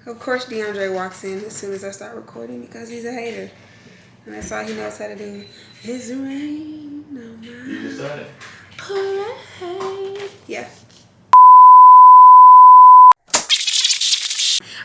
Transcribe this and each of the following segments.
Of course, DeAndre walks in as soon as I start recording because he's a hater. And that's all he knows how to do. It's rain on my You decided. parade. Yeah.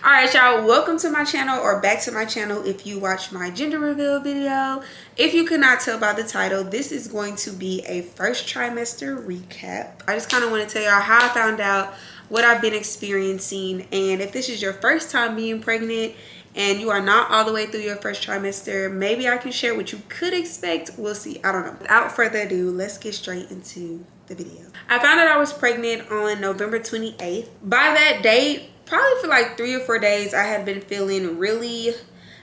Alright, y'all, welcome to my channel, or back to my channel if you watch my gender reveal video. If you could not tell by the title, this is going to be a first trimester recap. I just kind of want to tell y'all how I found out, what I've been experiencing, and if this is your first time being pregnant and you are not all the way through your first trimester, maybe I can share what you could expect. We'll see. I don't know. Without further ado, let's get straight into the video. I found out I was pregnant on November 28th. By that date, probably for like 3 or 4 days, I had been feeling really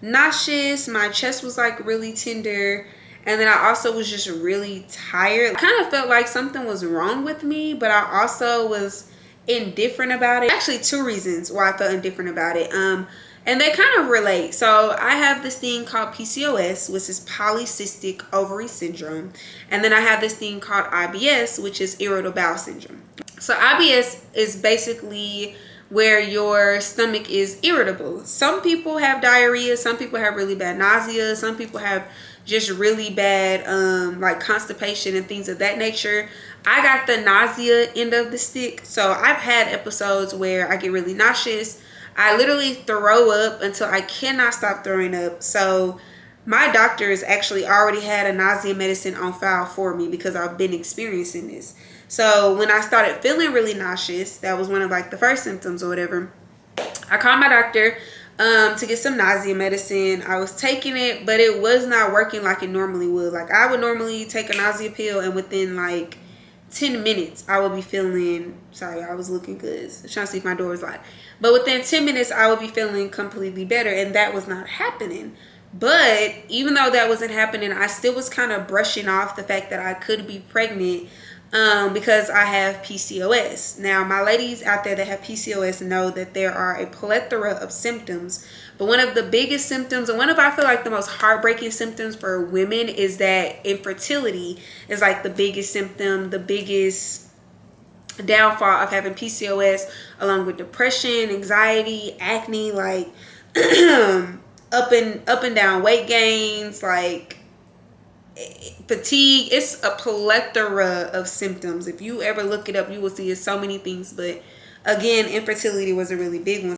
nauseous. My chest was like really tender. And then I also was just really tired. I kind of felt like something was wrong with me, but I also was indifferent about it. Actually, 2 reasons why I felt indifferent about it. And they kind of relate. So I have this thing called PCOS, which is polycystic ovary syndrome. And then I have this thing called IBS, which is irritable bowel syndrome. So IBS is basically where your stomach is irritable. Some people have diarrhea, some people have really bad nausea, some people have just really bad like constipation and things of that nature. I got the nausea end of the stick. So I've had episodes where I get really nauseous. I literally throw up until I cannot stop throwing up. So my doctors actually already had a nausea medicine on file for me because I've been experiencing this. So when I started feeling really nauseous, that was one of like the first symptoms or whatever, I called my doctor to get some nausea medicine. I was taking it, but it was not working like it normally would. Like I would normally take a nausea pill and within like 10 minutes I would be feeling, sorry, I was looking good. I was trying to see if my door was locked. But within 10 minutes I would be feeling completely better, and that was not happening. But even though that wasn't happening, I still was kind of brushing off the fact that I could be pregnant because I have PCOS. Now, my ladies out there that have PCOS know that there are a plethora of symptoms, but one of the biggest symptoms, and one of I feel like the most heartbreaking symptoms for women, is that infertility is like the biggest symptom, the biggest downfall of having PCOS, along with depression, anxiety, acne, like up and down weight gains, like fatigue. It's a plethora of symptoms. If you ever look it up, you will see it's so many things. But again, infertility was a really big one.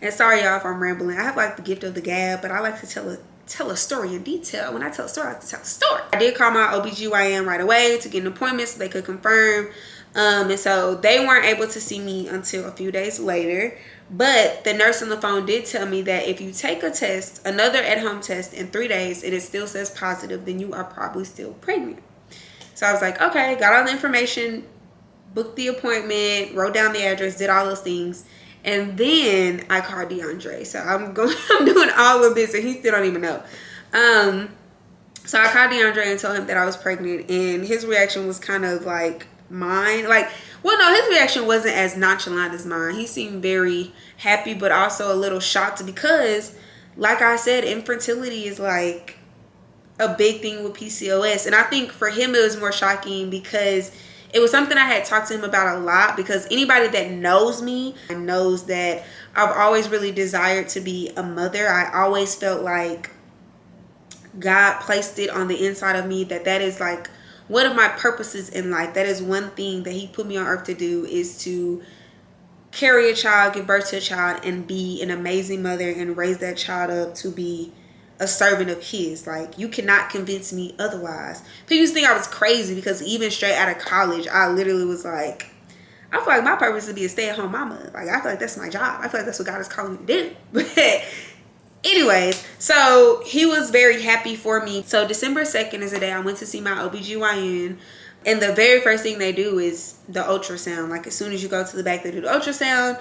And sorry y'all if I'm rambling. I have like the gift of the gab, but I like to tell a story in detail. When I tell a story, I like to tell the story. I did call my OBGYN right away to get an appointment so they could confirm. And so they weren't able to see me until a few days later. But the nurse on the phone did tell me that if you take a test, another at-home test in 3 days, and it still says positive, then you are probably still pregnant. So I was like, okay, got all the information, booked the appointment, wrote down the address, did all those things. And then I called DeAndre. So I'm doing all of this and he still don't even know. So I called DeAndre and told him that I was pregnant, and his reaction was kind of like mine. Like, well, no, his reaction wasn't as nonchalant as mine. He seemed very happy, but also a little shocked because, like I said, infertility is like a big thing with PCOS. And I think for him it was more shocking because it was something I had talked to him about a lot, because anybody that knows me knows that I've always really desired to be a mother. I always felt like God placed it on the inside of me that is like one of my purposes in life. That is one thing that he put me on earth to do, is to carry a child, give birth to a child, and be an amazing mother and raise that child up to be a servant of his. Like, you cannot convince me otherwise. People used to think I was crazy because even straight out of college, I literally was like, I feel like my purpose is to be a stay-at-home mama. Like, I feel like that's my job. I feel like that's what God is calling me to do. But anyways, so he was very happy for me. So December 2nd is the day I went to see my OBGYN. And the very first thing they do is the ultrasound. Like, as soon as you go to the back, they do the ultrasound.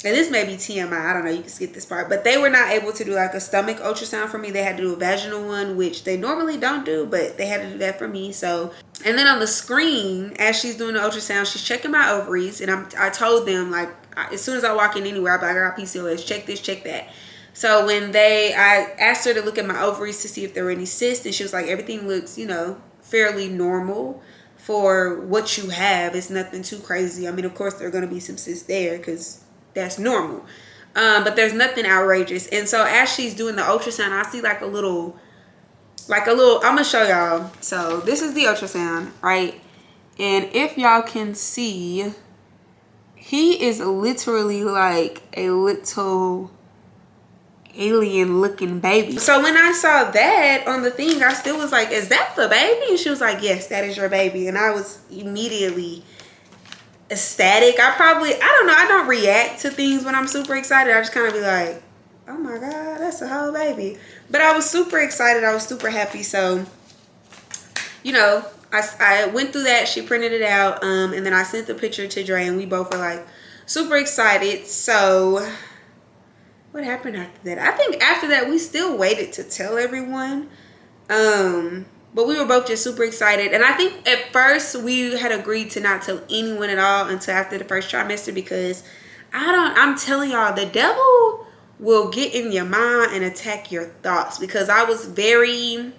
And this may be TMI, I don't know, you can skip this part. But they were not able to do like a stomach ultrasound for me. They had to do a vaginal one, which they normally don't do, but they had to do that for me. So, and then on the screen, as she's doing the ultrasound, she's checking my ovaries. And I told them, like, as soon as I walk in anywhere, I'll be like, I got PCOS, check this, check that. So when I asked her to look at my ovaries to see if there were any cysts, and she was like, everything looks, you know, fairly normal for what you have. It's nothing too crazy. I mean, of course, there are going to be some cysts there because that's normal. But there's nothing outrageous. And so as she's doing the ultrasound, I see like a little, I'm gonna show y'all. So this is the ultrasound, right? And if y'all can see, he is literally like a little alien looking baby. So when I saw that on the thing, I still was like, is that the baby? And she was like, yes, that is your baby. And I was immediately ecstatic. I don't know, I don't react to things when I'm super excited. I just kind of be like, oh my god, that's a whole baby. But I was super excited, I was super happy. So, you know, I went through that. She printed it out, and then I sent the picture to Dre, and we both were like super excited. So what happened after that? I think after that we still waited to tell everyone, but we were both just super excited. And I think at first we had agreed to not tell anyone at all until after the first trimester, because I'm telling y'all, the devil will get in your mind and attack your thoughts, because I was very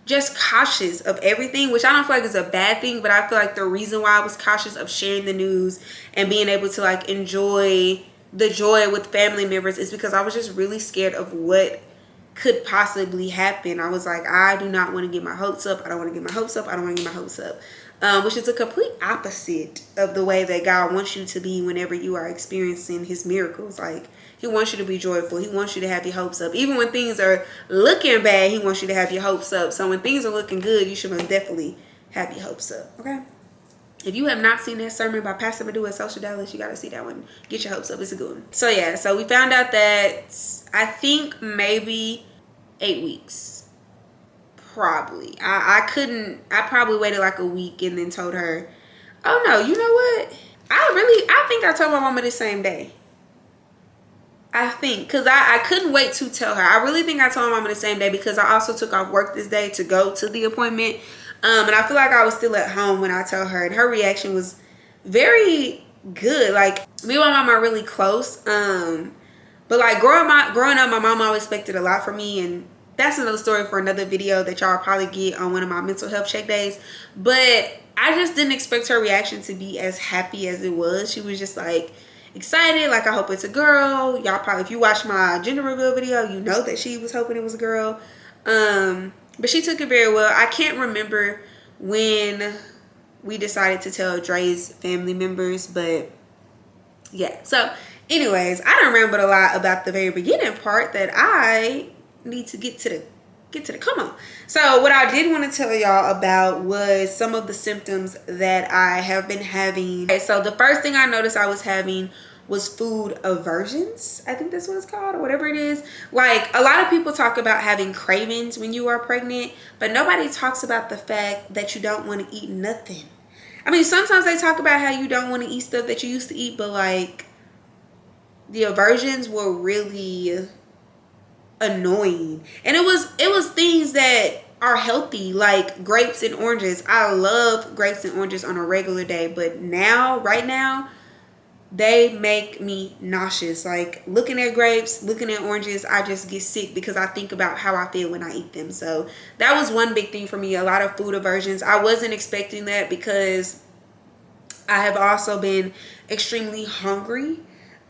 just cautious of everything, which I don't feel like is a bad thing, but I feel like the reason why I was cautious of sharing the news and being able to like enjoy the joy with family members is because I was just really scared of what could possibly happen. I was like, I do not want to get my hopes up. I don't want to get my hopes up. I don't want to get my hopes up. Which is a complete opposite of the way that God wants you to be whenever you are experiencing his miracles. Like, he wants you to be joyful. He wants you to have your hopes up. Even when things are looking bad, he wants you to have your hopes up. So when things are looking good, you should most definitely have your hopes up. Okay? If you have not seen that sermon by Pastor Badu at Social Dallas, you got to see that one. Get your hopes up. It's a good one. So yeah, so we found out that I think maybe 8 weeks. Probably. I probably waited like a week and then told her, oh no, you know what? I think I told my mama the same day. I think, because I couldn't wait to tell her. I really think I told my mama the same day, because I also took off work this day to go to the appointment. And I feel like I was still at home when I told her, and her reaction was very good. Like, me and my mom are really close. But like growing up, my mom always expected a lot from me, and that's another story for another video that y'all probably get on one of my mental health check days. But I just didn't expect her reaction to be as happy as it was. She was just like excited, like, I hope it's a girl. Y'all probably, if you watch my gender reveal video, you know that she was hoping it was a girl. But she took it very well. I can't remember when we decided to tell Dre's family members, but yeah. So anyways, I don't remember a lot about the very beginning part that I need to get to the come on. So what I did want to tell y'all about was some of the symptoms that I have been having. Okay, so the first thing I noticed I was having was food aversions. I think that's what it's called, or whatever it is. Like, a lot of people talk about having cravings when you are pregnant, but nobody talks about the fact that you don't want to eat nothing. I mean, sometimes they talk about how you don't want to eat stuff that you used to eat, but like, the aversions were really annoying. And it was things that are healthy, like grapes and oranges. I love grapes and oranges on a regular day, but right now they make me nauseous. Like, looking at grapes, looking at oranges, I just get sick because I think about how I feel when I eat them. So that was one big thing for me, a lot of food aversions. I wasn't expecting that because I have also been extremely hungry.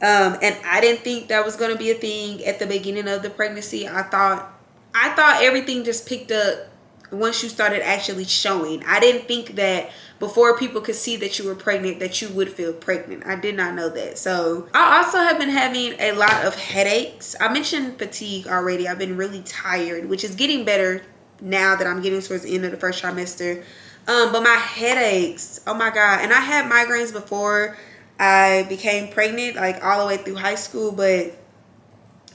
And I didn't think that was going to be a thing at the beginning of the pregnancy. I thought everything just picked up once you started actually showing. I didn't think that before people could see that you were pregnant, that you would feel pregnant. I did not know that. So I also have been having a lot of headaches. I mentioned fatigue already. I've been really tired, which is getting better now that I'm getting towards the end of the first trimester. But my headaches, oh my God. And I had migraines before I became pregnant, like all the way through high school, but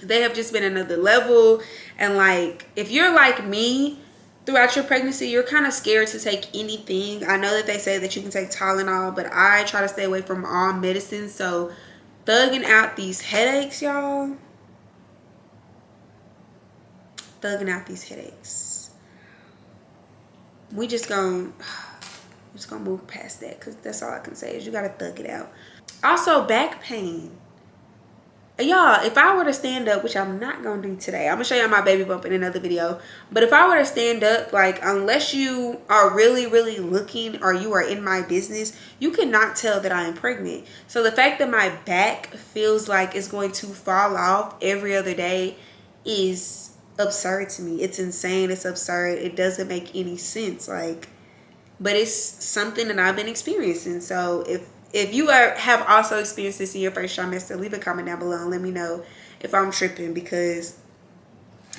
they have just been another level. And like, if you're like me, throughout your pregnancy, you're kind of scared to take anything. I know that they say that you can take Tylenol, but I try to stay away from all medicine. So thugging out these headaches, y'all. Thugging out these headaches. We just gonna move past that, because that's all I can say is you gotta thug it out. Also, back pain. y'all, if I were to stand up, which I'm not gonna do today, I'm gonna show y'all my baby bump in another video, but if I were to stand up, like, unless you are really looking or you are in my business, you cannot tell that I am pregnant. So the fact that my back feels like it's going to fall off every other day is absurd to me. It's insane. It's absurd. It doesn't make any sense. Like, but it's something that I've been experiencing. So if you have also experienced this in your first trimester, leave a comment down below and let me know if I'm tripping, because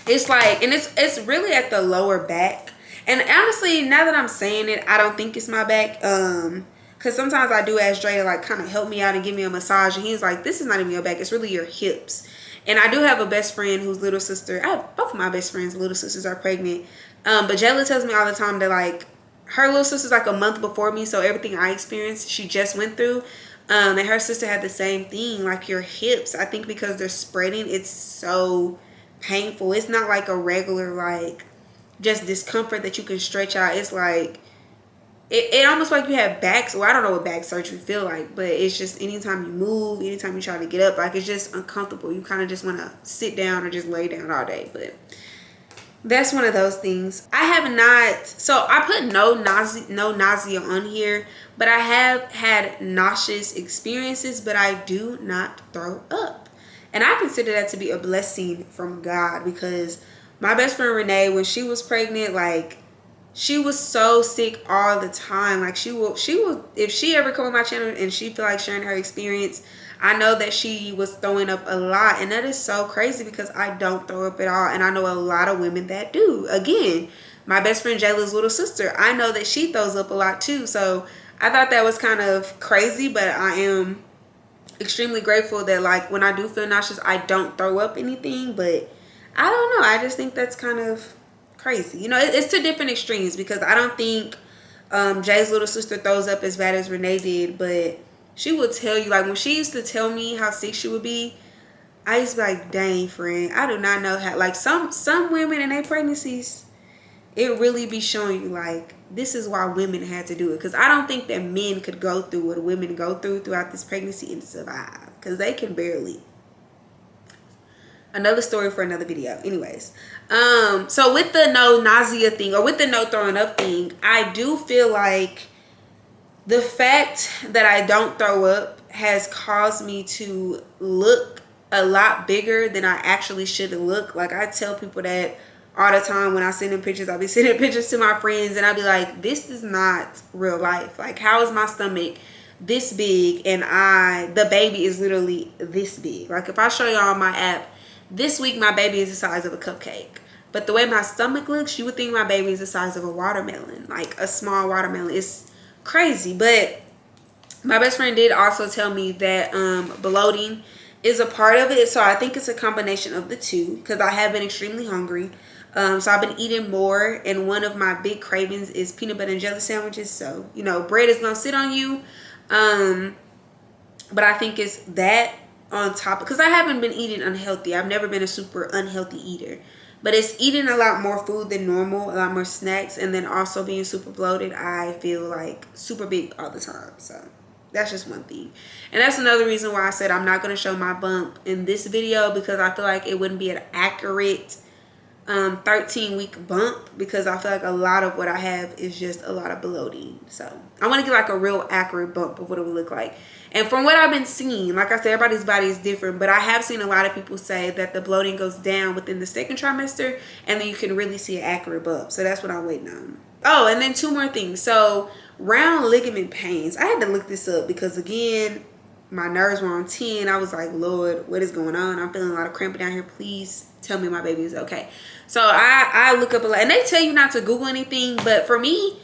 it's like, and it's really at the lower back. And honestly, now that I'm saying it, I don't think it's my back. Because sometimes I do ask Dre to like kind of help me out and give me a massage, and he's like, this is not even your back, it's really your hips. And I do have a best friend whose little sister, I have both of my best friends' little sisters are pregnant. But Jayla tells me all the time that like her little sister's like a month before me, so everything I experienced, she just went through. And her sister had the same thing, like your hips. I think because they're spreading, it's so painful. It's not like a regular like just discomfort that you can stretch out. It's like it almost like you have back. So I don't know what back surgery feel like, but it's just anytime you move, anytime you try to get up, like it's just uncomfortable. You kind of just want to sit down or just lay down all day. But that's one of those things. I have not, so I put no nausea on here, but I have had nauseous experiences, but I do not throw up. And I consider that to be a blessing from God, because my best friend Renee, when she was pregnant, like she was so sick all the time. Like she will, if she ever come on my channel and she feel like sharing her experience, I know that she was throwing up a lot. And that is so crazy because I don't throw up at all. And I know a lot of women that do. Again, my best friend Jayla's little sister, I know that she throws up a lot too. So I thought that was kind of crazy, but I am extremely grateful that like when I do feel nauseous, I don't throw up anything. But I don't know, I just think that's kind of crazy. You know, it's two different extremes, because I don't think Jay's little sister throws up as bad as Renee did, but she would tell you, like when she used to tell me how sick she would be, I used to be like, dang friend, I do not know how, like some women in their pregnancies, it really be showing you like this is why women had to do it. Because I don't think that men could go through what women go through throughout this pregnancy and survive, because they can barely. Another story for another video. Anyways, so with the no nausea thing, or with the no throwing up thing, I do feel like the fact that I don't throw up has caused me to look a lot bigger than I actually should look. Like I tell people that all the time when I send them pictures. I'll be sending pictures to my friends and I'll be like, this is not real life. Like, how is my stomach this big and the baby is literally this big? Like, if I show y'all on my app, this week my baby is the size of a cupcake. But the way my stomach looks, you would think my baby is the size of a watermelon. Like a small watermelon. It's crazy. But my best friend did also tell me that bloating is a part of it. So I think it's a combination of the two, because I have been extremely hungry. So I've been eating more, and one of my big cravings is peanut butter and jelly sandwiches. So, you know, bread is gonna sit on you. But I think it's that on top, because I haven't been eating unhealthy. I've never been a super unhealthy eater, but it's eating a lot more food than normal, a lot more snacks, and then also being super bloated. I feel like super big all the time. So that's just one thing. And that's another reason why I said I'm not going to show my bump in this video, because I feel like it wouldn't be an accurate 13-week bump, because I feel like a lot of what I have is just a lot of bloating. So I want to get like a real accurate bump of what it would look like. And from what I've been seeing, like I said, everybody's body is different, but I have seen a lot of people say that the bloating goes down within the second trimester, and then you can really see an accurate bump. So that's what I'm waiting on. Oh, and then two more things. So round ligament pains, I had to look this up because, again, my nerves were on 10. I was like, Lord, what is going on? I'm feeling a lot of cramping down here. Please tell me my baby is okay. So I look up a lot, and they tell you not to Google anything, but for me,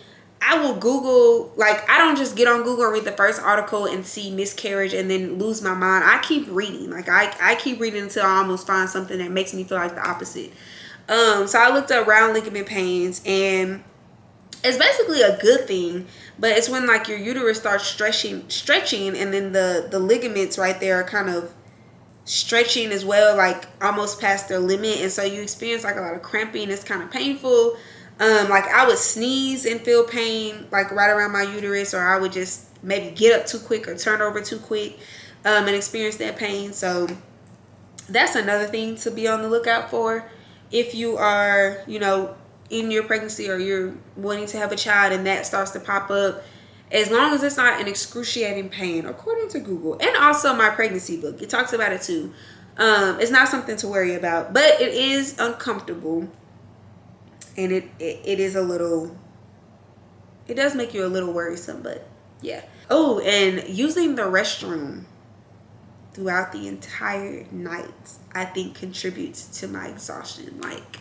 I will Google, like, I don't just get on Google and read the first article and see miscarriage and then lose my mind. I keep reading. Like, I keep reading until I almost find something that makes me feel like the opposite. So I looked up round ligament pains, and it's basically a good thing, but it's when like your uterus starts stretching, and then the ligaments right there are kind of stretching as well, like almost past their limit, and so you experience like a lot of cramping. It's kind of painful. Like I would sneeze and feel pain like right around my uterus, or I would just maybe get up too quick or turn over too quick and experience that pain. So That's another thing to be on the lookout for. If you are, you know, in your pregnancy or you're wanting to have a child and that starts to pop up, as long as it's not an excruciating pain, according to Google, and also my pregnancy book, it talks about it too. It's not something to worry about, but it is uncomfortable, and it is a little, it does make you a little worrisome, but yeah. Oh, and using the restroom throughout the entire night, I think contributes to my exhaustion. Like,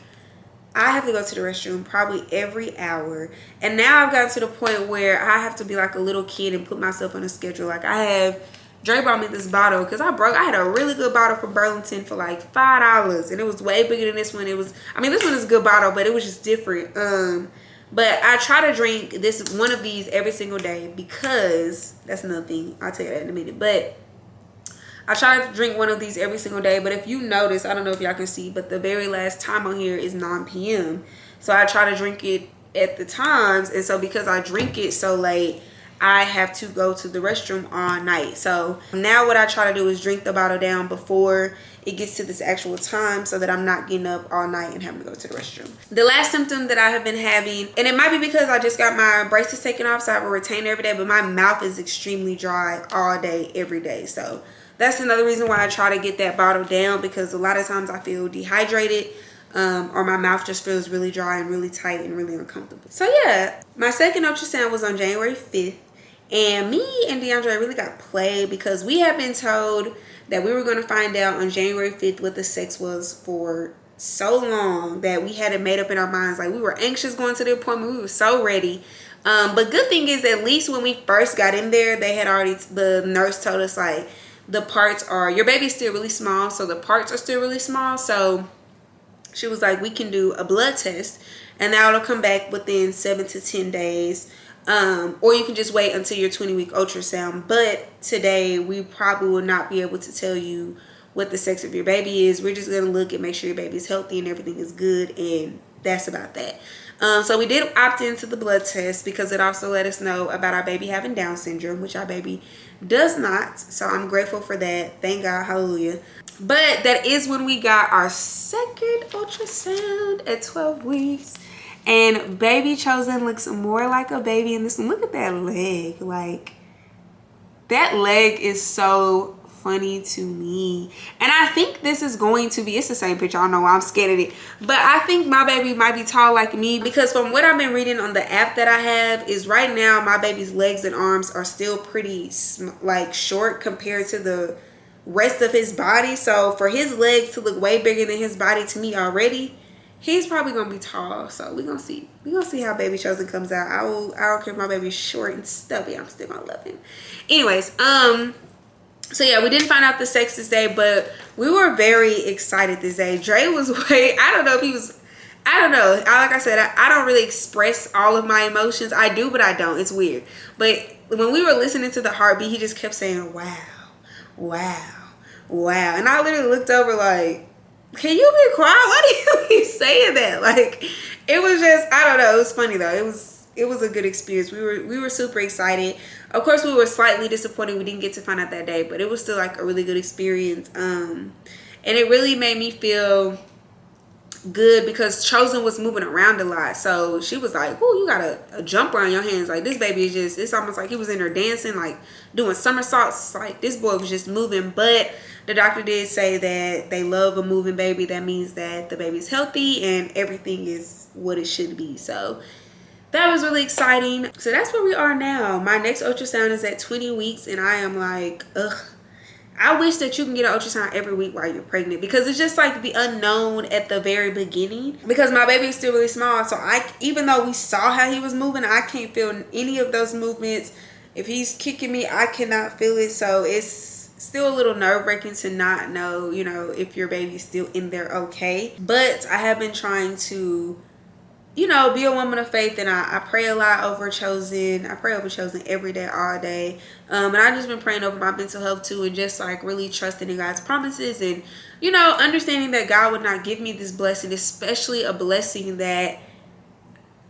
I have to go to the restroom probably every hour. And now I've gotten to the point where I have to be like a little kid and put myself on a schedule. Like, Dre bought me this bottle because I had a really good bottle from Burlington for like $5. And it was way bigger than this one. This one is a good bottle, but it was just different. But I try to drink one of these every single day because, that's another thing. I'll tell you that in a minute. But I try to drink one of these every single day, but if you notice, I don't know if y'all can see, but the very last time on here is 9 p.m. So I try to drink it at the times, and so because I drink it so late, I have to go to the restroom all night. So now what I try to do is drink the bottle down before it gets to this actual time so that I'm not getting up all night and having to go to the restroom. The last symptom that I have been having, and it might be because I just got my braces taken off, so I have a retainer every day, but my mouth is extremely dry all day, every day. So that's another reason why I try to get that bottle down, because a lot of times I feel dehydrated or my mouth just feels really dry and really tight and really uncomfortable. So yeah, my second ultrasound was on January 5th. And me and DeAndre really got played because we had been told that we were going to find out on January 5th what the sex was for so long that we had it made up in our minds. Like, we were anxious going to the appointment. We were so ready. But good thing is, at least when we first got in there, the nurse told us, like, your baby's still really small, so the parts are still really small. So she was like, we can do a blood test and that'll come back within 7 to 10 days. Or you can just wait until your 20-week ultrasound. But today we probably will not be able to tell you what the sex of your baby is. We're just going to look and make sure your baby's healthy and everything is good, and that's about that. So we did opt into the blood test because it also let us know about our baby having Down syndrome, which our baby does not. So I'm grateful for that. Thank God. Hallelujah. But that is when we got our second ultrasound at 12 weeks. And baby Chosen looks more like a baby in this one. Look at that leg. Like, that leg is so funny to me. And I think this is going to be, it's the same picture. I don't know why I'm scared of it. But I think my baby might be tall like me, because from what I've been reading on the app that I have, is right now my baby's legs and arms are still pretty like short compared to the rest of his body. So for his legs to look way bigger than his body to me already, he's probably gonna be tall. So we're gonna see how baby Chosen comes out. I don't care if my baby's short and stubby, I'm still gonna love him. Anyways, so yeah, we didn't find out the sex this day, but we were very excited this day. Dre was I don't know if he was, I don't know. Like I said, I don't really express all of my emotions. I do, but I don't. It's weird. But when we were listening to the heartbeat, he just kept saying, wow, wow, wow. And I literally looked over like, can you be quiet? Why do you keep saying that? Like, it was just, I don't know. It was funny though. It was a good experience. We were super excited. Of course, we were slightly disappointed we didn't get to find out that day, but it was still like a really good experience. And it really made me feel good because Chosen was moving around a lot. So she was like, "Ooh, you got a jumper on your hands. Like, this baby is just, it's almost like he was in there dancing, like doing somersaults. Like, this boy was just moving." But the doctor did say that they love a moving baby. That means that the baby's healthy and everything is what it should be. So that was really exciting. So that's where we are now. My next ultrasound is at 20 weeks, and I am like, ugh. I wish that you can get an ultrasound every week while you're pregnant, because it's just like the unknown at the very beginning. Because my baby is still really small, so even though we saw how he was moving, I can't feel any of those movements. If he's kicking me, I cannot feel it. So it's still a little nerve-wracking to not know, you know, if your baby's still in there okay. But I have been trying to, you know, be a woman of faith, and I pray a lot over Chosen. I pray over Chosen every day, all day. And I've just been praying over my mental health too, and just like really trusting in God's promises, and, you know, understanding that God would not give me this blessing, especially a blessing that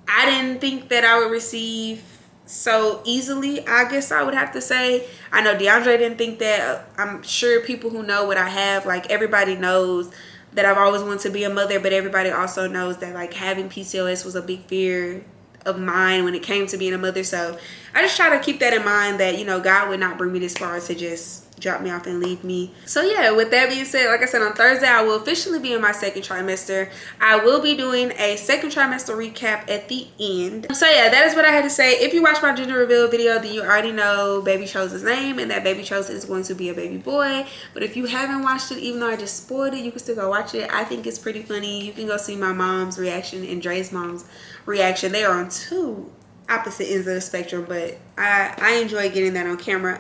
I didn't think that I would receive so easily, I guess I would have to say. I know DeAndre didn't think that. I'm sure people who know what I have, like everybody knows that I've always wanted to be a mother, but everybody also knows that like having PCOS was a big fear of mine when it came to being a mother. So I just try to keep that in mind, that, you know, God would not bring me this far to just drop me off and leave me. So yeah, with that being said, like I said, on Thursday I will officially be in my second trimester. I will be doing a second trimester recap at the end. So yeah, that is what I had to say. If you watch my gender reveal video, then you already know baby chose his name, and that baby chose is going to be a baby boy. But if you haven't watched it, even though I just spoiled it, you can still go watch it. I think it's pretty funny. You can go see my mom's reaction and Dre's mom's reaction. They are on two opposite ends of the spectrum, but I enjoy getting that on camera.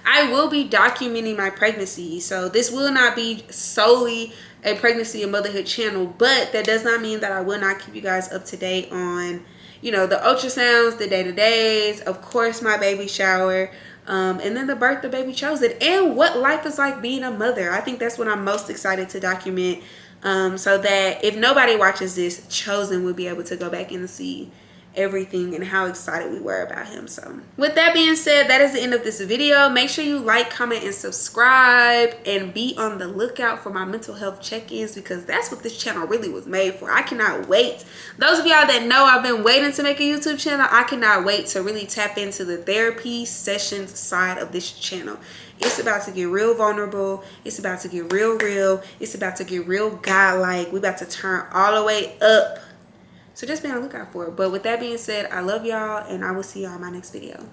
I will be documenting my pregnancy, so this will not be solely a pregnancy and motherhood channel, but that does not mean that I will not keep you guys up to date on, you know, the ultrasounds, the day-to-days, of course my baby shower, and then the birth the baby chosen, and what life is like being a mother. I think that's what I'm most excited to document, so that if nobody watches this, chosen will be able to go back and see everything and how excited we were about him. So with that being said, that is the end of this video. Make sure you like, comment, and subscribe, and be on the lookout for my mental health check-ins, because that's what this channel really was made for. I cannot wait. Those of y'all that know I've been waiting to make a YouTube channel, I cannot wait to really tap into the therapy sessions side of this channel. It's about to get real vulnerable. It's about to get real. It's about to get real godlike. We about to turn all the way up. So just be on the lookout for it. But with that being said, I love y'all, and I will see y'all in my next video.